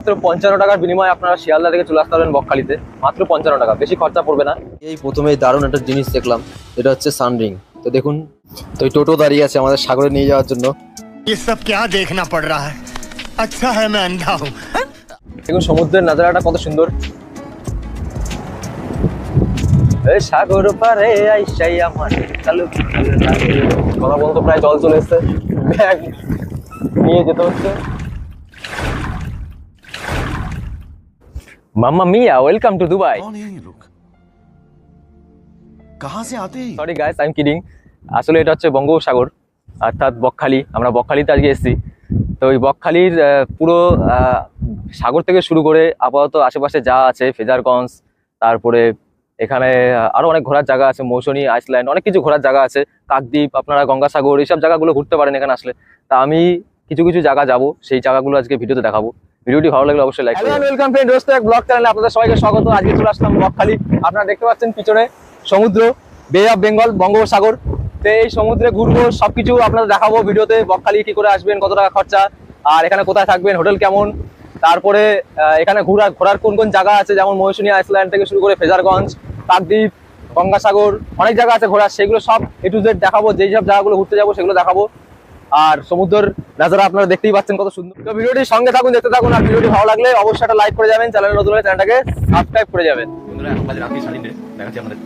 মাত্র 55 টাকার বিনিময়ে আপনারা শিয়ালদা থেকে চলে আসতে পারবেন বকখালিতে। মাত্র 55 টাকা, বেশি খরচা পড়বে না। এই প্রথমেই দারুণ একটা জিনিস দেখলাম, এটা হচ্ছে সানরিং। তো দেখুন, তো এই টোটো দাঁড়িয়ে আছে আমাদের সাগরে নিয়ে যাওয়ার জন্য। ये सब क्या देखना पड़ रहा है? अच्छा है मैं अंधा हूँ। দেখুন সমুদ্রের নাজারাটা কত সুন্দর। এই সাগর পারে আইসাই আমার কালো কথা বলতে প্রায় জল চলে এসছে, ব্যাগ নিয়ে যেতে হচ্ছে। মাম্মা মিয়া, ওয়েলকাম টু দুবাই। कौन है ये लोग? कहाँ से आते हैं? Sorry guys, I am kidding. আসলে এটা হচ্ছে বঙ্গোপসাগর, অর্থাৎ বকখালি। আমরা বকখালিতে আজকে এসেছি। তো এই বকখালির পুরো সাগর থেকে শুরু করে আপাতত আশেপাশে যা আছে, ফেজারগঞ্জ, তারপরে এখানে আরো অনেক ঘোরার জায়গা আছে, মৌসুনী আইসল্যান্ড, অনেক কিছু ঘোরার জায়গা আছে, কাকদ্বীপ, আপনারা গঙ্গাসাগর, এইসব জায়গাগুলো ঘুরতে পারেন এখানে আসলে। তা আমি কিছু কিছু জায়গা যাব, সেই জায়গাগুলো আজকে ভিডিওতে দেখাবো। ভিডিওটি ভালো লাগলে অবশ্যই লাইক করবেন। ওয়েলকাম ফ্রেন্ড, রোজ এক ব্লগ চ্যানেলে আপনাদের সবাইকে স্বাগত। আজকে চলে আসলাম বকখালি। আপনারা দেখতে পাচ্ছেন পিছনে সমুদ্র, বে অফ বেঙ্গল, বঙ্গোপসাগর। তো এই সমুদ্রে ঘুরবো, সবকিছু আপনাদের দেখাবো ভিডিওতে। বকখালি কি করে আসবেন, কত টাকা খরচা, আর এখানে কোথায় থাকবেন, হোটেল কেমন, তারপরে এখানে ঘোরার কোন কোন জায়গা আছে, যেমন মৌসুনী আইসল্যান্ড থেকে শুরু করে ফেজারগঞ্জ, কাকদ্বীপ, গঙ্গাসাগর, অনেক জায়গা আছে ঘোরার, সেগুলো সব এ টু জেড দেখাবো। যেই সব জায়গাগুলো ঘুরতে যাবো সেগুলো দেখাবো। আর সমুদ্রের নাজারা আপনারা দেখতেই পাচ্ছেন কত সুন্দর। তো ভিডিওটির সঙ্গে থাকুন, দেখতে থাকুন। আর ভিডিওটি ভালো লাগলে অবশ্যই একটা লাইক করে যাবেন, চ্যানেল নতুন হলে চ্যানেলটাকে সাবস্ক্রাইব করে যাবেন। বন্ধুরা, এখন বাজে রাত্রি 3:30 দেখাচ্ছি আমাদের।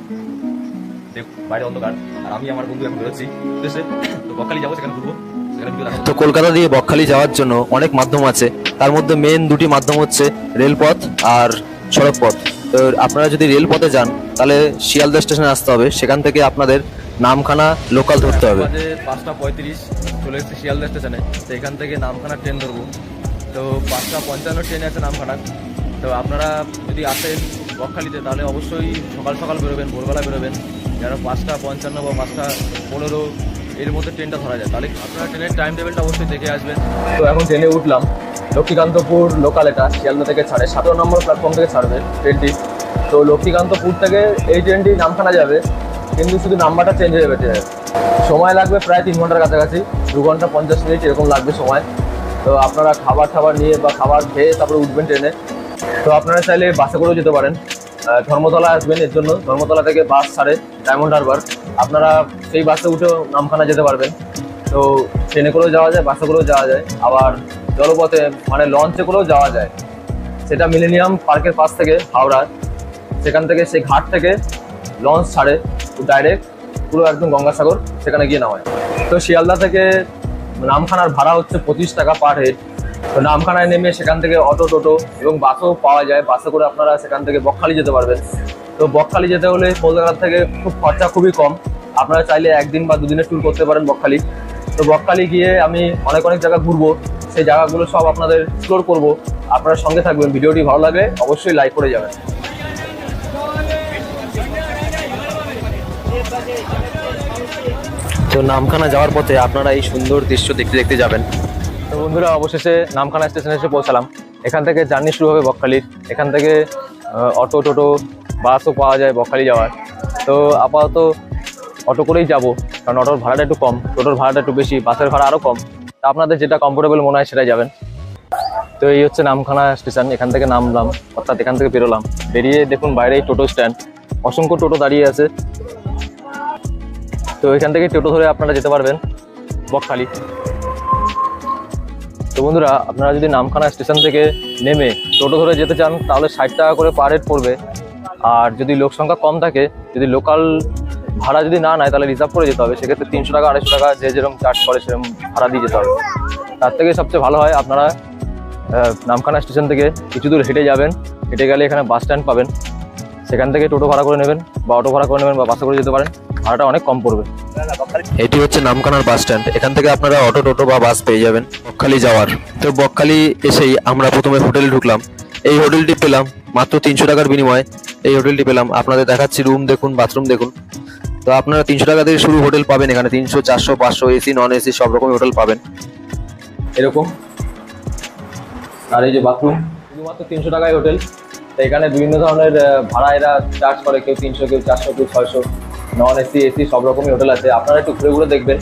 দেখ বাইরে অন্ধকার, আর আমি আমার বন্ধু এখন বেরোচ্ছি দেশে। তো বকখালি যাবো, সেখানে ঘুরবো, সেখানে ভিডিও দেখাবো। তো কলকাতা দিয়ে বকখালি যাওয়ার জন্য অনেক মাধ্যম আছে, তার মধ্যে মেন দুটি মাধ্যম হচ্ছে রেলপথ আর সড়কপথ। তো আপনারা যদি রেলপথে যান তাহলে শিয়ালদা স্টেশনে আসতে হবে, সেখান থেকে আপনাদের নামখানা লোকাল ধরতে হবে। বাজে 5:35, চলে এসেছি শিয়ালদা স্টেশনে। তো এখান থেকে নামখানা ট্রেন ধরবো। তো 5:55 ট্রেন আছে নামখানা। তো আপনারা যদি আসেন বকখালিতে তাহলে অবশ্যই সকাল সকাল বেরোবেন, ভোরবেলা বেরোবেন, যেন 5:55 বা 5:15 এর মধ্যে ট্রেনটা ধরা যায়। তাহলে আপনারা ট্রেনের টাইম টেবিলটা অবশ্যই দেখে আসবেন। তো এখন ট্রেনে উঠলাম, লক্ষ্মীকান্তপুর লোকাল, এটা শিয়ালদা থেকে ছাড়ে, 17 নম্বর প্ল্যাটফর্ম থেকে ছাড়বে ট্রেনটি। তো লক্ষ্মীকান্তপুর থেকে এই ট্রেনটি নামখানা যাবে, কিন্তু শুধু নাম্বারটা চেঞ্জ হয়ে যাবে ট্রেনের। সময় লাগবে প্রায় 3 ঘন্টার কাছাকাছি, 2 ঘন্টা 50 মিনিট এরকম লাগবে সময়। তো আপনারা খাবার নিয়ে বা খাবার খেয়ে তারপরে উঠবেন ট্রেনে। তো আপনারা চাইলে বাসে করেও যেতে পারেন। ধর্মতলা আসবেন, এর জন্য ধর্মতলা থেকে বাস ছাড়ে ডায়মন্ড হারবার, আপনারা সেই বাসে উঠেও নামখানা যেতে পারবেন। তো ট্রেনে করেও যাওয়া যায়, বাসে করেও যাওয়া যায়, আবার জলপথে মানে লঞ্চে করেও যাওয়া যায়। সেটা মিলেনিয়াম পার্কের পাশ থেকে হাওড়া, সেখান থেকে সেই ঘাট থেকে লঞ্চ ছাড়ে ডাইরেক্ট পুরো একদম গঙ্গাসাগর, সেখানে গিয়ে নামায়। তো শিয়ালদা থেকে নামখানার ভাড়া হচ্ছে 25 টাকা পার হেড। তো নামখানায় নেমে সেখান থেকে অটো, টোটো এবং বাসও পাওয়া যায়। বাসে করে আপনারা সেখান থেকে বকখালি যেতে পারবেন। তো বকখালি যেতে হলে কলকাতা থেকে খরচা খুবই কম। আপনারা চাইলে 1 দিন বা 2 দিনের ট্যুর করতে পারেন বকখালি। তো বকখালি গিয়ে আমি অনেক জায়গা ঘুরবো, সেই জায়গাগুলো সব আপনাদের এক্সপ্লোর করবো। আপনারা সঙ্গে থাকবেন, ভিডিওটি ভালো লাগে অবশ্যই লাইক করে যাবেন। তো নামখানা যাওয়ার পথে আপনারা এই সুন্দর দৃশ্য দেখতে যাবেন। তো বন্ধুরা, অবশেষে নামখানা স্টেশনে এসে পৌঁছালাম। এখান থেকে জার্নি শুরু হবে বকখালির। এখান থেকে অটো, টোটো, বাসও পাওয়া যায় বকখালি যাওয়ার। তো আপাতত অটো করেই যাব, কারণ অটোর ভাড়াটা একটু কম, টোটোর ভাড়াটা একটু বেশি, বাসের ভাড়া আরও কম। তা আপনাদের যেটা কমফোর্টেবল মনে হয় সেটাই যাবেন। তো এই হচ্ছে নামখানা স্টেশন। এখান থেকে নামলাম, অর্থাৎ এখান থেকে বেরোলাম। বেরিয়ে দেখুন বাইরে টোটো স্ট্যান্ড, অসংখ্য টোটো দাঁড়িয়ে আছে। তো এখান থেকে টোটো ধরে আপনারা যেতে পারবেন বকখালি। তো বন্ধুরা, আপনারা যদি নামখানা স্টেশন থেকে নেমে টোটো ধরে যেতে চান তাহলে 60 টাকা করে পার হেড পড়বে। আর যদি লোক সংখ্যা কম থাকে, যদি লোকাল ভাড়া যদি না নেয় তাহলে রিজার্ভ করে যেতে হবে। সেক্ষেত্রে 300 টাকা 250 টাকা যে যেরকম চার্জ করে সেরকম ভাড়া দিয়ে যেতে হবে। তার থেকে সবচেয়ে ভালো হয় আপনারা নামখানা স্টেশন থেকে কিছু দূর হেঁটে যাবেন। হেঁটে গেলে এখানে বাস স্ট্যান্ড পাবেন, সেখান থেকে টোটো ভাড়া করে নেবেন বা অটো ভাড়া করে নেবেন বা বাসে করে যেতে পারেন, ভাড়াটা অনেক কম পড়বে। এটি হচ্ছে নামখানার বাস স্ট্যান্ড। এখান থেকে আপনারা অটো, টোটো বা বাস পেয়ে যাবেন বকখালি যাওয়ার। তো বকখালি এসেই আমরা প্রথমে হোটেলে ঢুকলাম। এই হোটেলটি পেলাম মাত্র 300 টাকার বিনিময়ে। এই হোটেলটি পেলাম, আপনাদের দেখাচ্ছি। রুম দেখুন, বাথরুম দেখুন। তো আপনারা 300 টাকা দিয়ে শুরু হোটেল পাবেন এখানে। 300, 400, 500, এসি, নন এসি সব রকমের হোটেল পাবেন এরকম। আর এই যে বাথরুম, শুধুমাত্র 300 টাকায় হোটেল। তো এখানে বিভিন্ন ধরনের ভাড়া এরা চার্জ করে, কেউ 300, কেউ 400, কেউ 600। নন এসি, এসি সব রকমই হোটেল আছে। আপনারা একটু ঘুরে ঘুরে দেখবেন,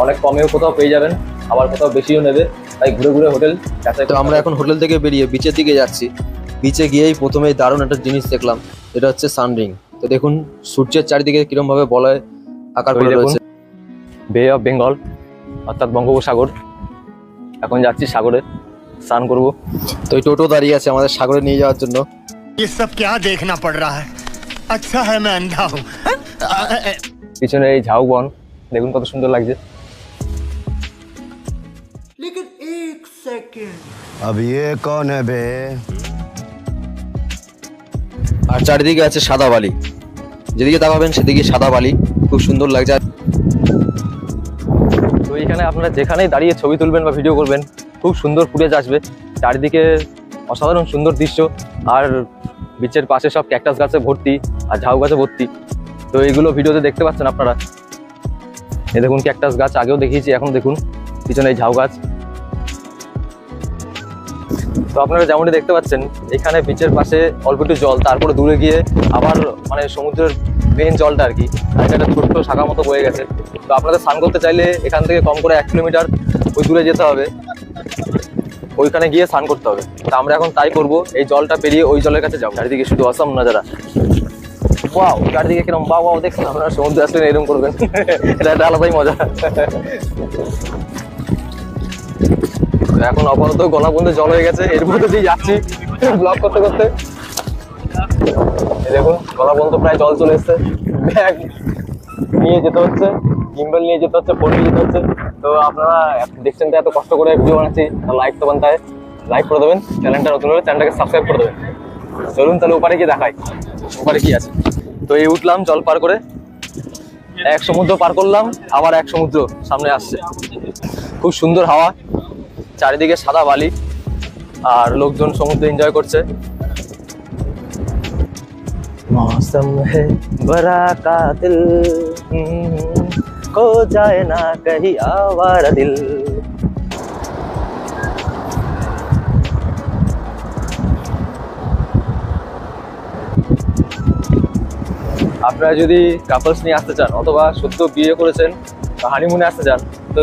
অনেক কমেও কোথাও পেয়ে যাবেন, আবার কোথাও বেশিও নেবে। তাই ঘুরে ঘুরে হোটেল যাচাই তো আমরা এখন হোটেল থেকে বেরিয়ে বিচের দিকে যাচ্ছি। বিচে গিয়েই প্রথমেই দারুণ একটা জিনিস দেখলাম, এটা হচ্ছে সানরিং। তো দেখুন সূর্যের চারিদিকে কিরম ভাবে বলয় আকার করে রয়েছে। বে অফ বেঙ্গল অর্থাৎ বঙ্গোপসাগর। এখন যাচ্ছি সাগরে স্নান করব। তো এই টোটো দাঁড়িয়ে আছে আমাদের সাগরে নিয়ে যাওয়ার জন্য। ये सब क्या देखना पड़ रहा है? अच्छा है मैं अंधा हूँ। পিছনে এই ঝাউবন দেখুন কত সুন্দর লাগছে। अब ये कौन है बे? আর চারিদিকে আছে সাদা বালি, যেদিকে তাকাবেন সেদিকে সাদা বালি, খুব সুন্দর লাগছে। তো এইখানে আপনারা যেখানেই দাঁড়িয়ে ছবি তুলবেন বা ভিডিও করবেন খুব সুন্দর ফুটেজ আসবে। চারিদিকে অসাধারণ সুন্দর দৃশ্য, আর বিচের পাশে সব ক্যাকটাস গাছে ভর্তি আর ঝাউ গাছে ভর্তি। তো এইগুলো ভিডিওতে দেখতে পাচ্ছেন আপনারা। এই দেখুন ক্যাকটাস গাছ, আগেও দেখিয়েছি, এখন দেখুন পিছনে এই ঝাউ গাছ। তো আপনারা যেমনটি দেখতে পাচ্ছেন এখানে বিচের পাশে অল্প একটু জল, তারপরে দূরে গিয়ে আবার মানে সমুদ্রের মেন জলটা আর কি, আর একটা ছোট্ট শাখা মতো বয়ে গেছে। তো আপনাদের স্নান করতে চাইলে এখান থেকে কম করে 1 কিলোমিটার ওই দূরে যেতে হবে, ওইখানে গিয়ে স্নান করতে হবে। তো আমরা এখন তাই করব, এই জলটা পেরিয়ে ওই জলের কাছে যাবো। চারিদিকে শুধু অসম নজারা, ওয়াও, চারিদিকে কিরকম বাহ বাহ দেখছেন আপনারা। সমুদ্রে আসলে এরকম করবেন, এটা একটা আলাদাই মজা। এখন আপাতত গলা বন্ধে জল হয়ে গেছে, এর মধ্যে দিয়ে যাচ্ছি ব্লগ করতে করতে। দেখুন গলা বন্ধ প্রায় জল চলে এসছে। ব্যাগ নিয়ে যেতে হচ্ছে, গিম্বল নিয়ে যেতে হচ্ছে, ফোন নিয়ে যেতে হচ্ছে। তো আপনারা দেখছেন তো এত কষ্ট করে ভিডিও বানাচ্ছি, লাইক তো বানতে হয়, লাইক করে দেবেন। চ্যানেলটা নতুন হলে চ্যানেলটাকে সাবস্ক্রাইব করে দেবেন। চলুন তাহলে ওপারে গিয়ে দেখাই ওপারে কি আছে। তো এই উঠলাম জল পার করে, এক সমুদ্র পার করলাম, আবার এক সমুদ্র সামনে আসছে। খুব সুন্দর হাওয়া, চারিদিকে সাদা বালি, আর লোকজন সমুদ্র এনজয় করছে। मौसम है बड़ा कातिल खो जाए ना कहीं आवारा दिल। আপনারা যদি কাপলস নিয়ে আসতে চান অথবা সদ্য বিয়ে করেছেন বা হানিমুনে আসতে চান, তো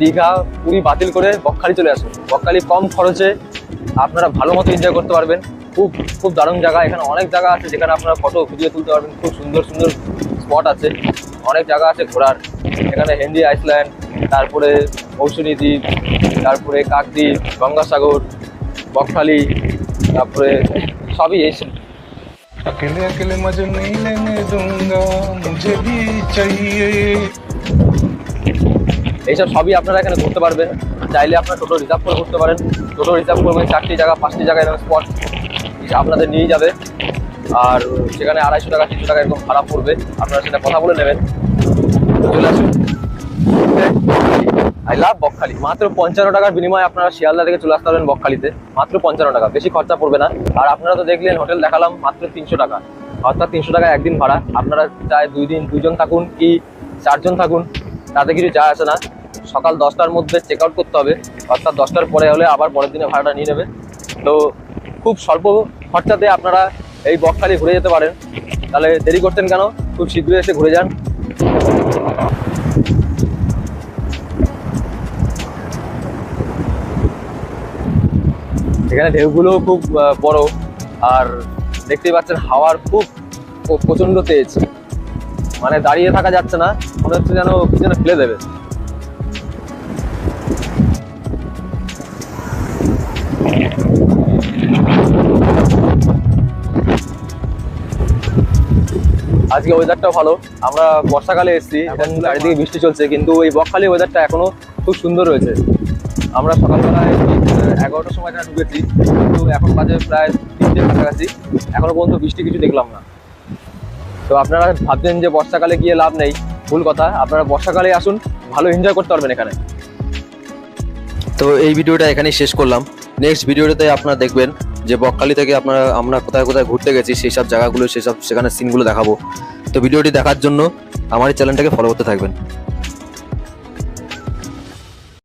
দীঘা পুরী বাতিল করে বকখালি চলে আসুন। বকখালি কম খরচে আপনারা ভালো মতো এনজয় করতে পারবেন। খুব খুব দারুণ জায়গা, এখানে অনেক জায়গা আছে যেখানে আপনারা ফটো ভিডিও তুলতে পারবেন। খুব সুন্দর সুন্দর স্পট আছে, অনেক জায়গা আছে ঘোরার। এখানে হেনরি আইল্যান্ড, তারপরে মৌসুমী দ্বীপ, তারপরে কাকদ্বীপ, গঙ্গাসাগর, বকখালি, তারপরে সবই এই। अकेले अकेले मजे नहीं लेने दूंगा, मुझे भी चाहिए। এইসব সবই আপনারা এখানে ঘুরতে পারবেন। চাইলে আপনারা টোটো রিজার্ভ করে ঘুরতে পারেন। টোটো রিজার্ভ করবেন 4টি জায়গা 5টি জায়গা এরকম স্পট আপনাদের নিয়ে যাবে, আর সেখানে 250 টাকা 300 টাকা এরকম ভাড়া পড়বে। আপনারা সেটা কথা বলে নেবেন। চলে আসুন আই লাভ বকখালি। মাত্র 55 টাকার বিনিময়ে আপনারা শিয়ালদা থেকে চলে আসতে পারবেন বকখালিতে। মাত্র 55 টাকা, বেশি খরচা পড়বে না। আর আপনারা তো দেখলেন হোটেল দেখালাম, মাত্র 300 টাকা, অর্থাৎ 300 টাকা একদিন ভাড়া। আপনারা চাই 2 দিন 2 জন থাকুন কি 4 জন থাকুন, তাতে কিছু যায় আসে না। সকাল 10টার মধ্যে চেক আউট করতে হবে, অর্থাৎ 10টার পরে হলে আবার পরের দিনে ভাড়াটা নিয়ে নেবে। তো খুব স্বল্প খরচাতে আপনারা এই বকখালি ঘুরে যেতে পারেন। তাহলে দেরি করতেন কেন, খুব শীঘ্রই এসে ঘুরে যান। এখানে ঢেউগুলো খুব বড়, আর দেখতেই পাচ্ছেন হাওয়ার খুব প্রচন্ড তেজ, মানে দাঁড়িয়ে থাকা যাচ্ছে না, মনে হচ্ছে যেন কি যেন ফেলে দেবে। আজকে ওয়েদারটাও ভালো, আমরা বর্ষাকালে এসেছি, এখন চারিদিকে বৃষ্টি চলছে, কিন্তু এই বকখালি ওয়েদারটা এখনো খুব সুন্দর রয়েছে। আমরা সকালবেলায় 11টার সময় এখানে ঢুকেছি, কিন্তু এখন বাজে প্রায় 3টের কাছাকাছি, এখনো পর্যন্ত বৃষ্টি কিছু দেখলাম না। তো আপনারা ভাবছেন যে বর্ষাকালে গিয়ে লাভ নেই, ভুল কথা। আপনারা বর্ষাকালে আসুন, ভালো এনজয় করতে পারবেন এখানে। তো এই ভিডিওটা এখানেই শেষ করলাম। নেক্সট ভিডিওটাতে আপনারা দেখবেন যে বকখালি থেকে আমরা কোথায় কোথায় ঘুরতে গেছি, সেই সব জায়গাগুলো, সেখানে সিনগুলো দেখাবো। তো ভিডিওটি দেখার জন্য আমার এই চ্যানেলটাকে ফলো করতে থাকবেন।